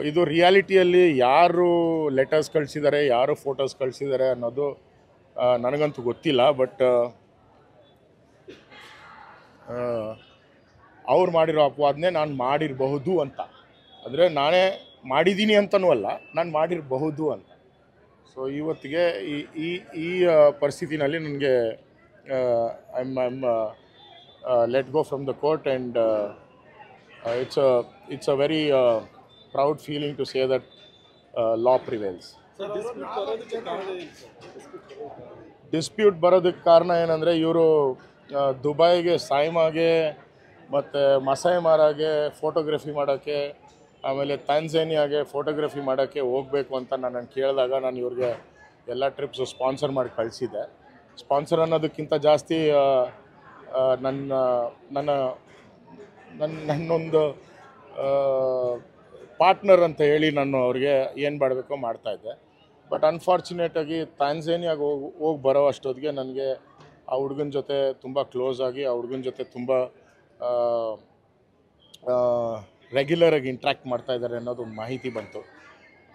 ಇದು ರಿಯಾಲಿಟಿಯಲ್ಲಿ ಯಾರು ಲೆಟರ್ಸ್ ಕಳಿಸಿದ್ದಾರೆ, ಯಾರು ಫೋಟೋಸ್ ಕಳಿಸಿದ್ದಾರೆ ಅನ್ನೋದು ನನಗಂತೂ ಗೊತ್ತಿಲ್ಲ. ಬಟ್ ಅವ್ರು ಮಾಡಿರೋ ಅಪವಾದನೆ ನಾನು ಮಾಡಿರಬಹುದು ಅಂತ, ಅಂದರೆ ನಾನೇ ಮಾಡಿದ್ದೀನಿ ಅಂತನೂ ಅಲ್ಲ, ನಾನು ಮಾಡಿರಬಹುದು ಅಂತ. ಸೊ ಇವತ್ತಿಗೆ ಈ ಈ ಈ ಪರಿಸ್ಥಿತಿನಲ್ಲಿ ನನಗೆ I'm let go from the court and it's a very proud feeling to say that law prevails. Dispute ಬರೋದಕ್ಕೆ ಕಾರಣ ಏನಂದರೆ, ಇವರು ದುಬೈಗೆ ಸಾಯ್ಮಾಗೆ ಮತ್ತು ಮಸಾಯ್ ಮಾರಾಗೆ ಫೋಟೋಗ್ರಫಿ ಮಾಡೋಕ್ಕೆ, ಆಮೇಲೆ ತಾಂಜಾನಿಯಾಗೆ ಫೋಟೋಗ್ರಫಿ ಮಾಡೋಕ್ಕೆ ಹೋಗಬೇಕು ಅಂತ ನನ್ನನ್ನು ಕೇಳಿದಾಗ ನಾನು ಇವ್ರಿಗೆ ಎಲ್ಲ ಟ್ರಿಪ್ಸು ಸ್ಪಾನ್ಸರ್ ಮಾಡಿ ಕಳಿಸಿದ್ದೆ. ಸ್ಪಾನ್ಸರ್ ಅನ್ನೋದಕ್ಕಿಂತ ಜಾಸ್ತಿ ನನ್ನೊಂದು ಪಾರ್ಟ್ನರ್ ಅಂತ ಹೇಳಿ ನಾನು ಅವ್ರಿಗೆ ಏನು ಮಾಡಬೇಕೋ ಮಾಡ್ತಾಯಿದ್ದೆ. ಬಟ್ ಅನ್ಫಾರ್ಚುನೇಟಾಗಿ ತಾಂಜಾನಿಯಾಗೆ ಹೋಗಿ ಬರೋ ಅಷ್ಟೊತ್ತಿಗೆ ನನಗೆ ಆ ಹುಡುಗನ ಜೊತೆ ತುಂಬ ಕ್ಲೋಸ್ ಆಗಿ, ಆ ಹುಡುಗನ ಜೊತೆ ತುಂಬ ರೆಗ್ಯುಲರಾಗಿ ಇಂಟ್ರ್ಯಾಕ್ಟ್ ಮಾಡ್ತಾಯಿದ್ದಾರೆ ಅನ್ನೋದು ಮಾಹಿತಿ ಬಂತು.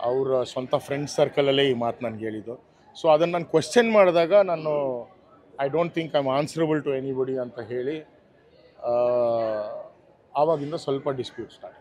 ಅವರ ಸ್ವಂತ ಫ್ರೆಂಡ್ಸ್ ಸರ್ಕಲಲ್ಲೇ ಈ ಮಾತು ನನಗೆ ಹೇಳಿದ್ದು. ಸೊ ಅದನ್ನು ನಾನು ಕ್ವೆಶ್ಚನ್ ಮಾಡಿದಾಗ ನಾನು I don't think I am answerable to anybody ಅಂತ ಹೇಳಿ ಆವಾಗಿಂದ ಸ್ವಲ್ಪ ಡಿಸ್ಪ್ಯೂಟ್ ಸ್ಟಾರ್ಟ್.